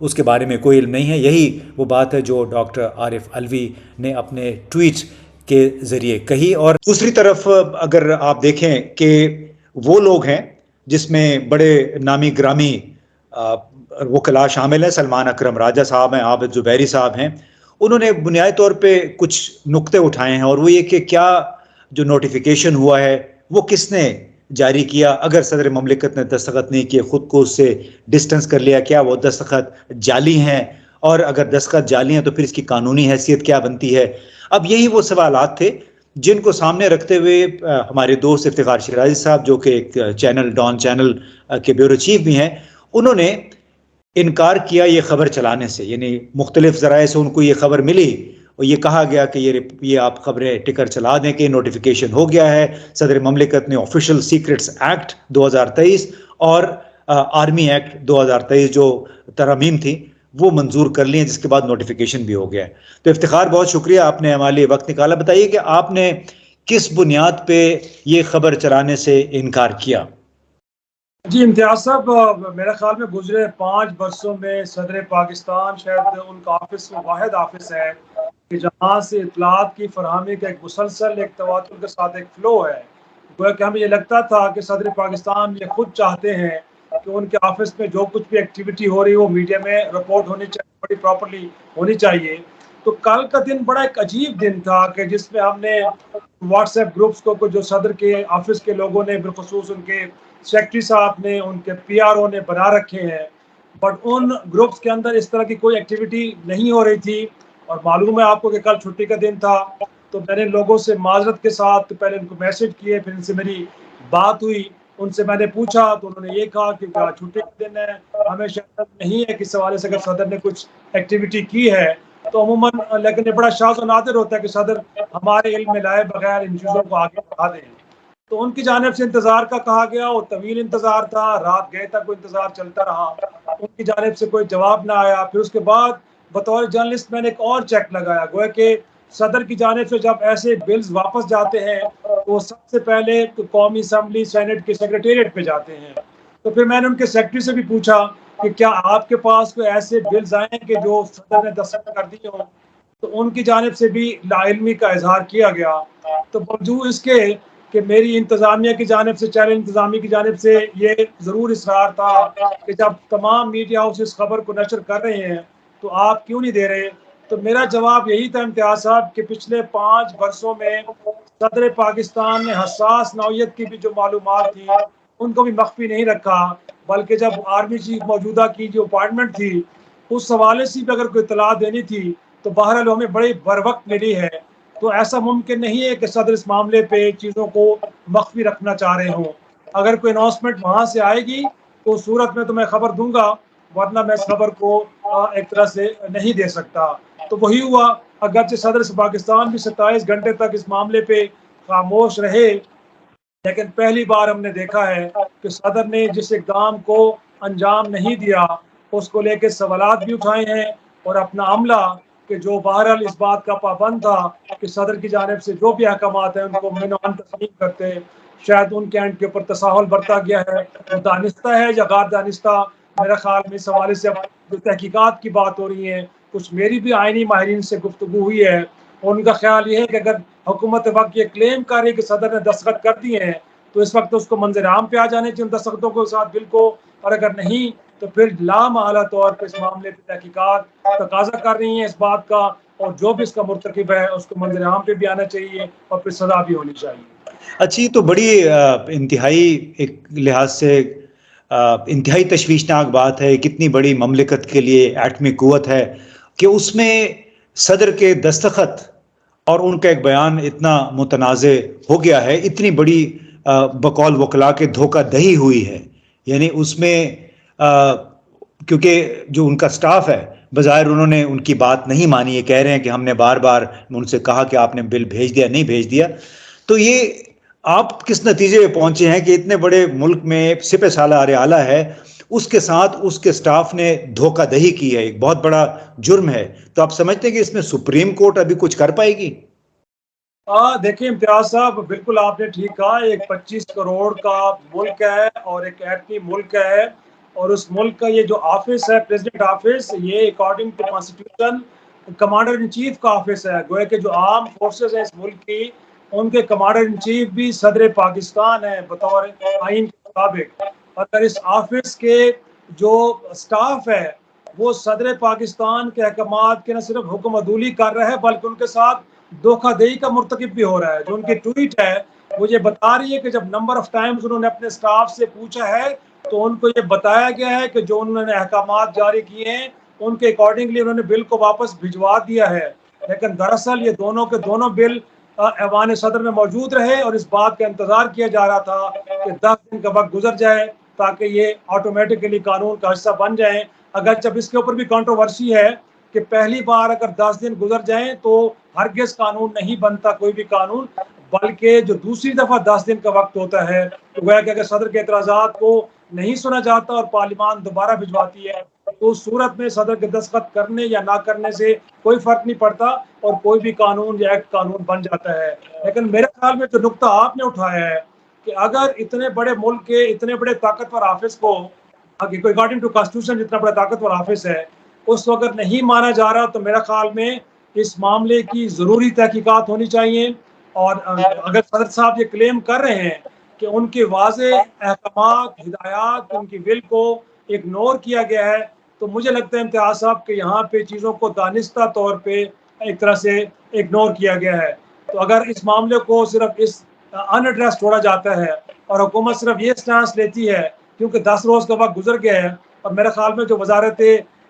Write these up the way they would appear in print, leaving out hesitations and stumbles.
اس کے بارے میں کوئی علم نہیں ہے. یہی وہ بات ہے جو ڈاکٹر عارف علوی نے اپنے ٹویٹ کے ذریعے کہی. اور دوسری طرف اگر آپ دیکھیں کہ وہ لوگ ہیں جس میں بڑے نامی گرامی وکلاء شامل ہیں، سلمان اکرم راجہ صاحب ہیں، عابد زبیری صاحب ہیں، انہوں نے بنیادی طور پہ کچھ نقطے اٹھائے ہیں، اور وہ یہ کہ کیا جو نوٹیفیکیشن ہوا ہے وہ کس نے جاری کیا؟ اگر صدر مملکت نے دستخط نہیں کیے، خود کو اس سے ڈسٹنس کر لیا، کیا وہ دستخط جعلی ہیں؟ اور اگر دستخط جعلی ہیں تو پھر اس کی قانونی حیثیت کیا بنتی ہے؟ اب یہی وہ سوالات تھے جن کو سامنے رکھتے ہوئے ہمارے دوست افتخار شیرازی صاحب، جو کہ ایک چینل ڈان چینل کے بیورو چیف بھی ہیں، انہوں نے انکار کیا یہ خبر چلانے سے. یعنی مختلف ذرائع سے ان کو یہ خبر ملی اور یہ کہا گیا کہ یہ آپ خبریں ٹکر چلا دیں کہ نوٹیفیکیشن ہو گیا ہے. صدر مملکت نے آفیشل سیکرٹس ایکٹ 2023 اور آرمی ایکٹ 2023 جو ترامیم تھی وہ منظور کر لی ہیں، جس کے بعد نوٹیفیکیشن بھی ہو گیا ہے. تو افتخار، بہت شکریہ، آپ نے ہمارے لیے وقت نکالا. بتائیے کہ آپ نے کس بنیاد پہ یہ خبر چلانے سے انکار کیا؟ جی امتیاز صاحب، میرے خیال میں گزرے 5 برسوں میں صدر پاکستان شاید ان کا آفس میں واحد آفس ہے کہ جہاں سے اطلاعات کی فراہمی کا ایک مسلسل ایک تواتر کے ساتھ ایک فلو ہے. گویا کہ ہمیں یہ لگتا تھا کہ صدر پاکستان یہ خود چاہتے ہیں کہ ان کے آفس میں جو کچھ بھی ایکٹیویٹی ہو رہی ہے وہ میڈیا میں رپورٹ ہونی چاہیے، بڑی پراپرلی ہونی چاہیے. تو کل کا دن بڑا ایک عجیب دن تھا کہ جس میں ہم نے واٹس ایپ گروپس کو جو صدر کے آفس کے لوگوں نے، بالخصوص ان کے سیکرٹری صاحب نے، ان کے پی آر او نے بنا رکھے ہیں، بٹ ان گروپس کے اندر اس طرح کی کوئی ایکٹیویٹی نہیں ہو رہی تھی. اور معلوم ہے آپ کو کہ کل چھٹی کا دن تھا، تو میں نے لوگوں سے معذرت کے ساتھ پہلے ان کو میسج کیے، پھر ان سے میری بات ہوئی، ان سے میں نے پوچھا تو انہوں نے یہ کہا کہ چھٹی کا دن ہے، ہمیں شاید نہیں ہے کہ اس حوالے سے اگر صدر نے کچھ ایکٹیویٹی کی ہے تو عموماً، لیکن یہ بڑا شاذ و نادر ہوتا ہے کہ صدر ہمارے علم میں لائے بغیر ان چیزوں کو آگے بڑھا دیں. تو ان کی جانب سے انتظار کا کہا گیا، اور طویل انتظار تھا، رات گئے تک وہ انتظار چلتا رہا، ان کی جانب سے کوئی جواب نہ آیا. پھر اس کے بعد بطور جرنلسٹ میں نے ایک اور چیک لگایا. گویا کہ صدر کی جانب سے جب ایسے بلز واپس جاتے ہیں تو سب سے پہلے قومی اسمبلی سینٹ کے سیکریٹریٹ پہ جاتے ہیں. تو پھر میں نے ان کے سیکرٹری سے بھی پوچھا کہ کیا آپ کے پاس کوئی ایسے بلز آئے ہیں کہ جو صدر نے دستخط کر دیے ہوں؟ تو ان کی جانب سے بھی لا علمی کا اظہار کیا گیا. تو باوجود اس کے کہ میری انتظامیہ کی جانب سے، چینل انتظامیہ کی جانب سے یہ ضرور اصرار تھا کہ جب تمام میڈیا ہاؤس اس خبر کو نشر کر رہے ہیں تو آپ کیوں نہیں دے رہے؟ تو میرا جواب یہی تھا امتیاز صاحب کہ پچھلے 5 برسوں میں صدر پاکستان نے حساس نوعیت کی بھی جو معلومات تھی ان کو بھی مخفی نہیں رکھا، بلکہ جب آرمی چیف موجودہ کی جو اپائنٹمنٹ تھی اس حوالے سے بھی اگر کوئی اطلاع دینی تھی تو بہرحال ہمیں بڑی بر وقت ملی ہے. تو ایسا ممکن نہیں ہے کہ صدر اس معاملے پہ چیزوں کو مخفی رکھنا چاہ رہے ہوں. اگر کوئی اناؤنسمنٹ وہاں سے آئے گی تو اس صورت میں تو میں خبر دوں گا، ورنہ میں اس خبر کو ایک طرح سے نہیں دے سکتا. تو وہی ہوا، اگرچہ صدر پاکستان بھی 27 گھنٹے تک اس معاملے پہ خاموش رہے، لیکن پہلی بار ہم نے دیکھا ہے کہ صدر نے جس اقدام کو انجام نہیں دیا اس کو لے کے سوالات بھی اٹھائے ہیں، اور اپنا عملہ کہ جو بہرحال اس بات کا پابند تھا کہ صدر کی جانب سے جو بھی احکامات ہیں ان کو منوان تسلیم کرتے، شاید ان کے اینڈ کے اوپر تساہل برتا گیا ہے. وہ دانستہ ہے یا غیر دانستہ، میرا خیال میں اس حوالے سے اب جو تحقیقات کی بات ہو رہی ہے، کچھ میری بھی آئینی ماہرین سے گفتگو ہوئی ہے، اور ان کا خیال یہ ہے کہ اگر حکومت وقت یہ کلیم کر رہی ہے کہ صدر نے دستخط کر دیے ہیں تو اس وقت اس کو منظر عام پہ آ جانے چاہیے ان دستخطوں کے ساتھ بل کو، اور اگر نہیں تو پھر لامحالہ طور پہ اس معاملے پہ تحقیقات تقاضا کر رہی ہیں اس بات کا، اور جو بھی اس کا مرتکب ہے اس کو منظر عام پہ بھی آنا چاہیے اور پھر سزا بھی ہونی چاہیے. اچھی، تو بڑی انتہائی ایک لحاظ سے انتہائی تشویشناک بات ہے. کتنی بڑی مملکت کے لیے ایٹمی قوت ہے کہ اس میں صدر کے دستخط اور ان کا ایک بیان اتنا متنازع ہو گیا ہے. اتنی بڑی بقول وکلا کے دھوکہ دہی ہوئی ہے. یعنی اس میں کیونکہ جو ان کا سٹاف ہے بظاہر انہوں نے ان کی بات نہیں مانی. یہ کہہ رہے ہیں کہ ہم نے بار بار ان سے کہا کہ آپ نے بل بھیج دیا، نہیں بھیج دیا. تو یہ آپ کس نتیجے پہ پہنچے ہیں کہ اتنے بڑے ملک میں سپہ سالار اعلیٰ ہے، اس کے ساتھ اس کے سٹاف نے دھوکہ دہی کی ہے؟ ایک بہت بڑا جرم ہے. تو آپ سمجھتے ہیں کہ اس میں سپریم کورٹ ابھی کچھ کر پائے گی؟ دیکھیں امتیاز صاحب، بالکل آپ نے ٹھیک کہا، ایک 25 کروڑ کا ملک ہے اور ایک ایٹمی ملک ہے، اور اس ملک کا یہ جو آفس ہے پریزیڈنٹ آفس، یہ according to constitution commander in chief کا آفس ہے. گویا کہ جو عام فورسز ہیں اس ملک کی، ان کے کمانڈر ان چیف بھی صدر پاکستان ہے بطور آئین کے مطابق. اگر اس آفس کے جو سٹاف ہے وہ صدر پاکستان کے احکامات کے نہ صرف حکم عدولی کر رہا ہے بلکہ ان کے ساتھ دھوکہ دہی کا مرتکب بھی ہو رہا ہے. جو ان کی ٹویٹ ہے وہ یہ بتا رہی ہے کہ جب نمبر آف ٹائمز انہوں نے اپنے سٹاف سے پوچھا ہے تو ان کو یہ بتایا گیا ہے کہ جو انہوں نے احکامات جاری کیے ہیں ان کے اکارڈنگلی انہوں نے بل کو واپس بھجوا دیا ہے. لیکن دراصل یہ دونوں کے دونوں بل ایوان صدر میں موجود رہے اور اس بات کا انتظار کیا جا رہا تھا کہ 10 دن کا وقت گزر جائے تاکہ یہ آٹومیٹکلی قانون کا حصہ بن جائیں. اگرچہ اس کے اوپر بھی کنٹروورسی ہے کہ پہلی بار اگر 10 دن گزر جائیں تو ہرگز قانون نہیں بنتا کوئی بھی قانون، بلکہ جو دوسری دفعہ 10 دن کا وقت ہوتا ہے تو گویا کہ اگر صدر کے اعتراضات کو نہیں سنا جاتا اور پارلیمان دوبارہ بھجواتی ہے تو اس صورت میں صدر کے دستخط کرنے یا نہ کرنے سے کوئی فرق نہیں پڑتا اور کوئی بھی قانون یا ایکٹ قانون بن جاتا ہے. لیکن میرے خیال میں جو نقطہ آپ نے اٹھایا ہے کہ اگر اتنے بڑے ملک کے اتنے بڑے طاقتور آفس کو اکارڈنگ ٹو کانسٹیٹیوشن جتنا بڑا طاقتور آفس ہے اس کو اگر نہیں مانا جا رہا تو میرا خیال میں اس معاملے کی ضروری تحقیقات ہونی چاہیے. اور اگر صدر صاحب یہ کلیم کر رہے ہیں کہ ان کے واضح احکامات ہدایات ان کی ول کو اگنور کیا گیا ہے تو مجھے لگتا ہے امتیاز صاحب کہ یہاں پہ چیزوں کو دانستہ طور پہ ایک طرح سے اگنور کیا گیا ہے. تو اگر اس معاملے کو صرف اس ان ایڈریس چھوڑا جاتا ہے اور حکومت صرف یہ سٹانس لیتی ہے کیونکہ 10 روز کا وقت گزر گیا ہے، اور میرے خیال میں جو وزارت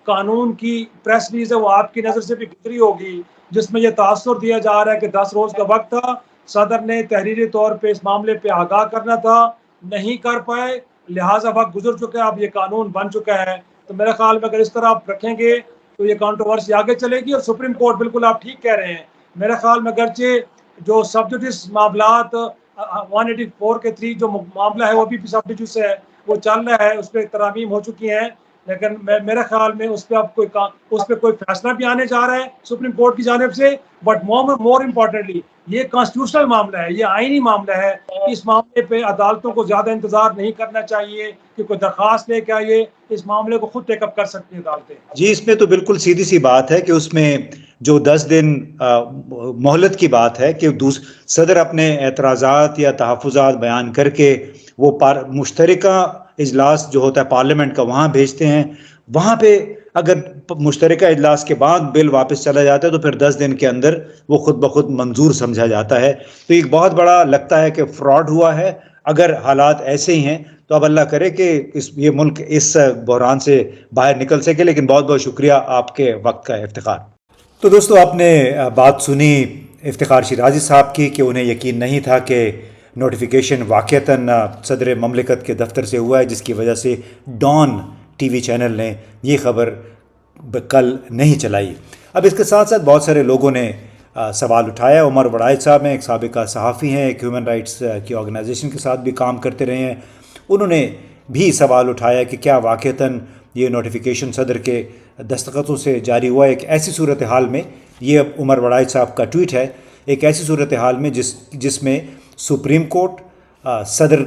قانون کی پریس ریلیز ہے وہ آپ کی نظر سے بھی گزری ہوگی جس میں یہ تاثر دیا جا رہا ہے کہ 10 روز کا وقت تھا، صدر نے تحریری طور پہ اس معاملے پہ آگاہ کرنا تھا، نہیں کر پائے، لہٰذا وقت گزر چکا ہے، اب یہ قانون بن چکا ہے. تو میرے خیال میں اگر اس طرح آپ رکھیں گے تو یہ کنٹروورسی آگے چلے گی. اور سپریم کورٹ بالکل آپ ٹھیک کہہ رہے ہیں، میرے خیال میں اگرچہ جو سب جوڈس معاملات 184 کے 3 جو معاملہ ہے وہ بھی سب جوڈس ہے وہ چل رہا ہے، اس پہ ترامیم ہو چکی ہیں، لیکن میرے خیال میں اس پہ اب کوئی فیصلہ بھی آنے جا رہا ہے سپریم کورٹ کی جانب سے. بٹ مور امپورٹنٹلی یہ کانسٹیٹیوشنل معاملہ ہے، یہ آئینی معاملہ ہے. اس معاملے پہ عدالتوں کو زیادہ انتظار نہیں کرنا چاہیے کہ کوئی درخواست لے کے آئیے، اس معاملے کو خود ٹیک اپ کر سکتی ہیں عدالتیں. جی، اس میں تو بالکل سیدھی سی بات ہے کہ اس میں جو 10 دن مہلت کی بات ہے کہ صدر اپنے اعتراضات یا تحفظات بیان کر کے وہ مشترکہ اجلاس جو ہوتا ہے پارلیمنٹ کا وہاں بھیجتے ہیں. وہاں پہ اگر مشترکہ اجلاس کے بعد بل واپس چلا جاتا ہے تو پھر 10 دن کے اندر وہ خود بخود منظور سمجھا جاتا ہے. تو ایک بہت بڑا لگتا ہے کہ فراڈ ہوا ہے. اگر حالات ایسے ہی ہیں تو اب اللہ کرے کہ یہ ملک اس بحران سے باہر نکل سکے. لیکن بہت بہت شکریہ آپ کے وقت کا. افتخار. تو دوستو، آپ نے بات سنی افتخار شیرازی صاحب کی کہ انہیں یقین نہیں تھا کہ نوٹیفیکیشن واقعتاً صدر مملکت کے دفتر سے ہوا ہے، جس کی وجہ سے ڈان ٹی وی چینل نے یہ خبر کل نہیں چلائی. اب اس کے ساتھ ساتھ بہت سارے لوگوں نے سوال اٹھایا. عمر وڑائچ صاحب ہیں، ایک سابقہ صحافی ہیں، ایک ہیومن رائٹس کی آرگنائزیشن کے ساتھ بھی کام کرتے رہے ہیں. انہوں نے بھی سوال اٹھایا کہ کیا واقعتاً یہ نوٹیفیکیشن صدر کے دستخطوں سے جاری ہوا ہے. ایک ایسی صورتحال میں، یہ عمر وڑائچ صاحب کا ٹویٹ ہے، ایک ایسی صورتحال میں جس میں سپریم کورٹ، صدر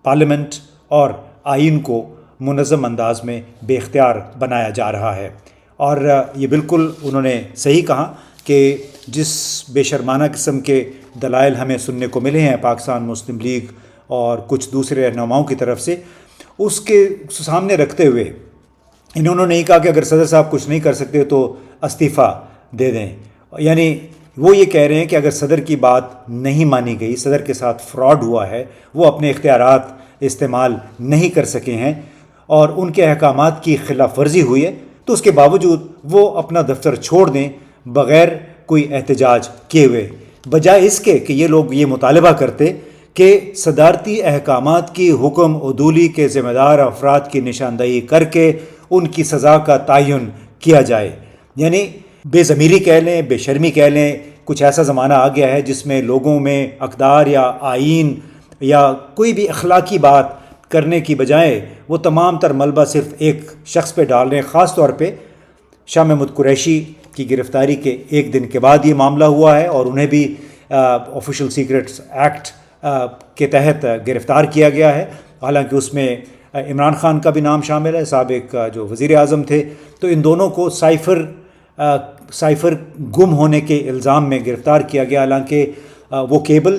پارلیمنٹ اور آئین کو منظم انداز میں بے اختیار بنایا جا رہا ہے. اور یہ بالکل انہوں نے صحیح کہا کہ جس بے شرمانہ قسم کے دلائل ہمیں سننے کو ملے ہیں پاکستان مسلم لیگ اور کچھ دوسرے رہنماؤں کی طرف سے، اس کے سامنے رکھتے ہوئے انہوں نے کہا کہ اگر صدر صاحب کچھ نہیں کر سکتے تو استعفیٰ دے دیں. یعنی وہ یہ کہہ رہے ہیں کہ اگر صدر کی بات نہیں مانی گئی، صدر کے ساتھ فراڈ ہوا ہے، وہ اپنے اختیارات استعمال نہیں کر سکے ہیں اور ان کے احکامات کی خلاف ورزی ہوئی ہے، تو اس کے باوجود وہ اپنا دفتر چھوڑ دیں بغیر کوئی احتجاج کیے ہوئے، بجائے اس کے کہ یہ لوگ یہ مطالبہ کرتے کہ صدارتی احکامات کی حکم عدولی کے ذمہ دار افراد کی نشاندہی کر کے ان کی سزا کا تعین کیا جائے. یعنی بے ضمیری کہہ لیں، بے شرمی کہہ لیں، کچھ ایسا زمانہ آ گیا ہے جس میں لوگوں میں اقدار یا آئین یا کوئی بھی اخلاقی بات کرنے کی بجائے وہ تمام تر ملبہ صرف ایک شخص پہ ڈال رہے ہیں. خاص طور پہ شاہ محمود قریشی کی گرفتاری کے ایک دن کے بعد یہ معاملہ ہوا ہے اور انہیں بھی آفیشیل سیکرٹس ایکٹ کے تحت گرفتار کیا گیا ہے. حالانکہ اس میں عمران خان کا بھی نام شامل ہے، سابق جو وزیر اعظم تھے، تو ان دونوں کو سائفر گم ہونے کے الزام میں گرفتار کیا گیا، حالانکہ وہ کیبل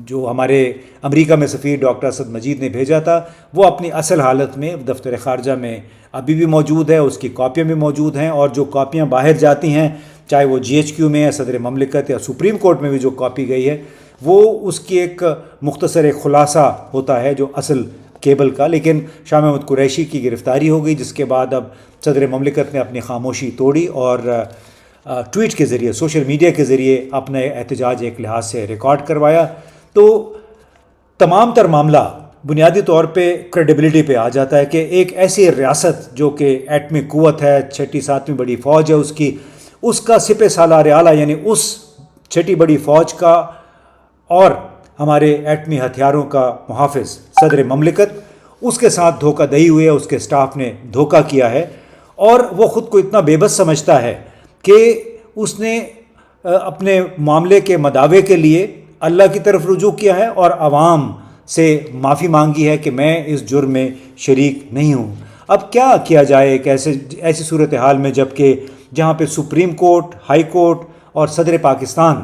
جو ہمارے امریکہ میں سفیر ڈاکٹر اسد مجید نے بھیجا تھا، وہ اپنی اصل حالت میں دفتر خارجہ میں ابھی بھی موجود ہے، اس کی کاپیاں بھی موجود ہیں، اور جو کاپیاں باہر جاتی ہیں، چاہے وہ GHQ میں یا صدر مملکت یا سپریم کورٹ میں بھی جو کاپی گئی ہے، وہ اس کی ایک مختصر ایک خلاصہ ہوتا ہے جو اصل کیبل کا۔ لیکن شاہ محمود قریشی کی گرفتاری ہو گئی، جس کے بعد اب صدر مملکت نے اپنی خاموشی توڑی اور ٹویٹ کے ذریعے، سوشل میڈیا کے ذریعے اپنا احتجاج ایک لحاظ سے ریکارڈ کروایا۔ تو تمام تر معاملہ بنیادی طور پہ کریڈیبلٹی پہ آ جاتا ہے کہ ایک ایسی ریاست جو کہ ایٹمی قوت ہے، 6 7ویں بڑی فوج ہے اس کا سپہ سالار اعلیٰ، یعنی اس 6 بڑی فوج کا اور ہمارے ایٹمی ہتھیاروں کا محافظ صدر مملکت، اس کے ساتھ دھوکہ دہی ہوئی ہے، اس کے سٹاف نے دھوکہ کیا ہے، اور وہ خود کو اتنا بے بس سمجھتا ہے کہ اس نے اپنے معاملے کے مداوع کے لیے اللہ کی طرف رجوع کیا ہے اور عوام سے معافی مانگی ہے کہ میں اس جرم میں شریک نہیں ہوں۔ اب کیا کیا جائے ایک ایسی صورتحال میں، جبکہ جہاں پہ سپریم کورٹ، ہائی کورٹ اور صدر پاکستان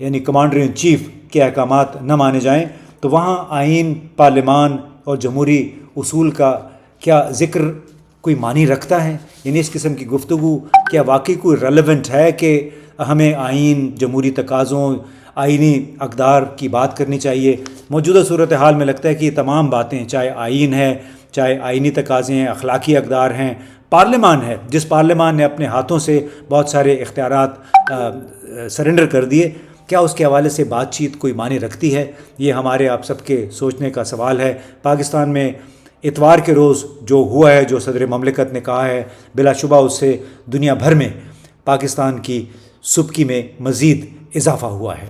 یعنی کمانڈر ان چیف کے احکامات نہ مانے جائیں، تو وہاں آئین، پارلیمان اور جمہوری اصول کا کیا ذکر کوئی معنی رکھتا ہے؟ یعنی اس قسم کی گفتگو کیا واقعی کوئی ریلیونٹ ہے کہ ہمیں آئین، جمہوری تقاضوں، آئینی اقدار کی بات کرنی چاہیے؟ موجودہ صورتحال میں لگتا ہے کہ یہ تمام باتیں، چاہے آئین ہے، چاہے آئینی تقاضے ہیں، اخلاقی اقدار ہیں، پارلیمان ہے، جس پارلیمان نے اپنے ہاتھوں سے بہت سارے اختیارات سرنڈر کر دیے، کیا اس کے حوالے سے بات چیت کوئی معنی رکھتی ہے؟ یہ ہمارے آپ سب کے سوچنے کا سوال ہے۔ پاکستان میں اتوار کے روز جو ہوا ہے، جو صدر مملکت نے کہا ہے، بلا شبہ اس سے دنیا بھر میں پاکستان کی سبکی میں مزید اضافہ ہوا ہے۔